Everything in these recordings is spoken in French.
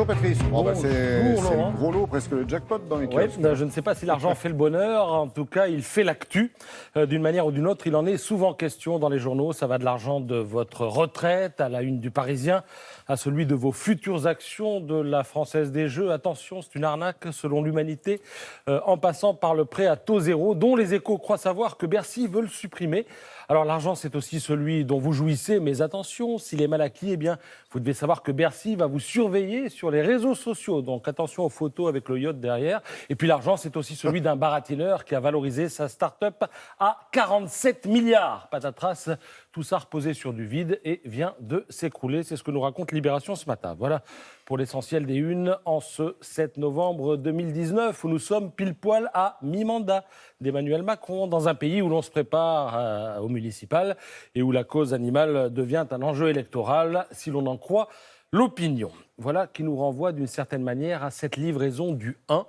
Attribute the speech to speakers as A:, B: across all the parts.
A: Bonjour Patrice. C'est
B: Laurent.
A: le gros lot, presque le jackpot dans les
B: Ouais,
A: kiosques.
B: je ne sais pas si l'argent fait le bonheur. En tout cas, il fait l'actu. D'une manière ou d'une autre, il en est souvent question dans les journaux. Ça va de l'argent de votre retraite à la une du Parisien, à celui de vos futures actions de la Française des Jeux. Attention, c'est une arnaque selon l'Humanité, en passant par le prêt à taux zéro, dont les Échos croient savoir que Bercy veut le supprimer. Alors l'argent, c'est aussi celui dont vous jouissez, mais attention, s'il est mal acquis, eh bien, vous devez savoir que Bercy va vous surveiller sur les réseaux sociaux. Donc attention aux photos avec le yacht derrière. Et puis l'argent, c'est aussi celui d'un baratineur qui a valorisé sa start-up à 47 milliards. Patatras, tout ça reposé sur du vide et vient de s'écrouler. C'est ce que nous raconte Libération ce matin. Voilà pour l'essentiel des unes en ce 7 novembre 2019, où nous sommes pile poil à mi-mandat d'Emmanuel Macron, dans un pays où l'on se prépare au municipal et où la cause animale devient un enjeu électoral, si l'on en croit l'opinion. Voilà qui nous renvoie d'une certaine manière à cette livraison du 1.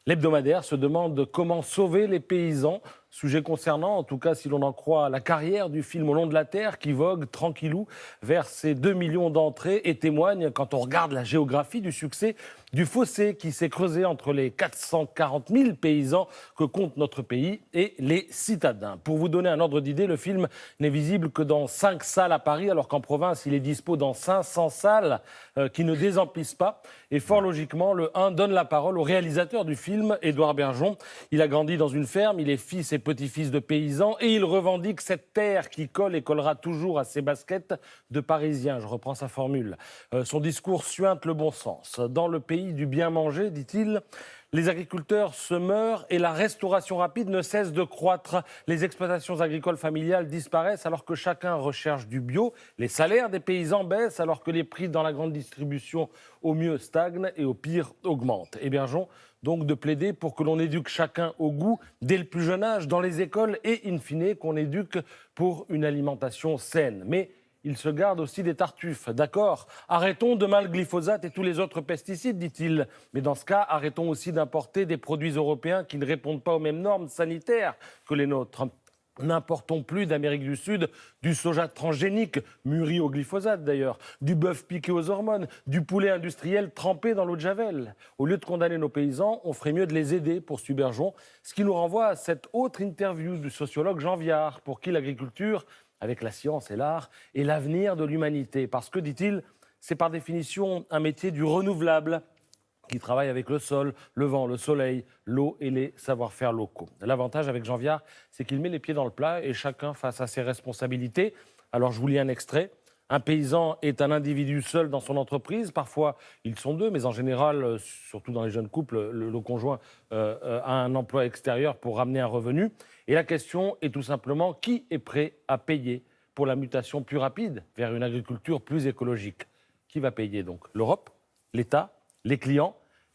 B: L'hebdomadaire se demande comment sauver les paysans. Sujet concernant, en tout cas si l'on en croit la carrière du film Au long de la Terre qui vogue tranquillou vers ses 2 millions d'entrées et témoigne, quand on regarde la géographie du succès, du fossé qui s'est creusé entre les 440 000 paysans que compte notre pays et les citadins. Pour vous donner un ordre d'idée, le film n'est visible que dans 5 salles à Paris, alors qu'en province, il est dispo dans 500 salles qui ne désemplissent pas. Et fort logiquement, le 1 donne la parole au réalisateur du film, Édouard Bergeon. Il a grandi dans une ferme, il est fils et petit-fils de paysans et il revendique cette terre qui colle et collera toujours à ses baskets de Parisiens. Je reprends sa formule. Son discours suinte le bon sens. Dans le pays du bien manger, dit-il, les agriculteurs se meurent et la restauration rapide ne cesse de croître. Les exploitations agricoles familiales disparaissent alors que chacun recherche du bio. Les salaires des paysans baissent alors que les prix dans la grande distribution au mieux stagnent et au pire augmentent. Et Bergeon donc de plaider pour que l'on éduque chacun au goût dès le plus jeune âge dans les écoles et in fine qu'on éduque pour une alimentation saine. Mais il se garde aussi des tartuffes. D'accord, arrêtons demain le glyphosate et tous les autres pesticides, dit-il. Mais dans ce cas, arrêtons aussi d'importer des produits européens qui ne répondent pas aux mêmes normes sanitaires que les nôtres. N'importons plus d'Amérique du Sud du soja transgénique, mûri au glyphosate d'ailleurs, du bœuf piqué aux hormones, du poulet industriel trempé dans l'eau de Javel. Au lieu de condamner nos paysans, on ferait mieux de les aider, poursuit Bergeon. Ce qui nous renvoie à cette autre interview du sociologue Jean Viard, pour qui l'agriculture, avec la science et l'art, est l'avenir de l'humanité. Parce que, dit-il, c'est par définition un métier du renouvelable, qui travaille avec le sol, le vent, le soleil, l'eau et les savoir-faire locaux. L'avantage avec Jean Viard, c'est qu'il met les pieds dans le plat et chacun face à ses responsabilités. Alors je vous lis un extrait. Un paysan est un individu seul dans son entreprise. Parfois, ils sont deux, mais en général, surtout dans les jeunes couples, le conjoint a un emploi extérieur pour ramener un revenu. Et la question est tout simplement qui est prêt à payer pour la mutation plus rapide vers une agriculture plus écologique? Qui va payer donc? L'Europe? L'État? Les clients?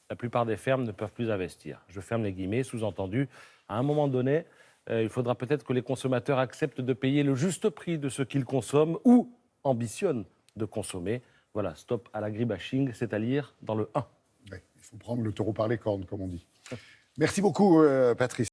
B: La plupart des fermes ne peuvent plus investir. Je ferme les guillemets, sous-entendu, à un moment donné, il faudra peut-être que les consommateurs acceptent de payer le juste prix de ce qu'ils consomment ou ambitionnent de consommer. Voilà, stop à l'agribashing, c'est à lire dans le 1.
A: Ouais, il faut prendre le taureau par les cornes, comme on dit. Merci beaucoup, Patrice.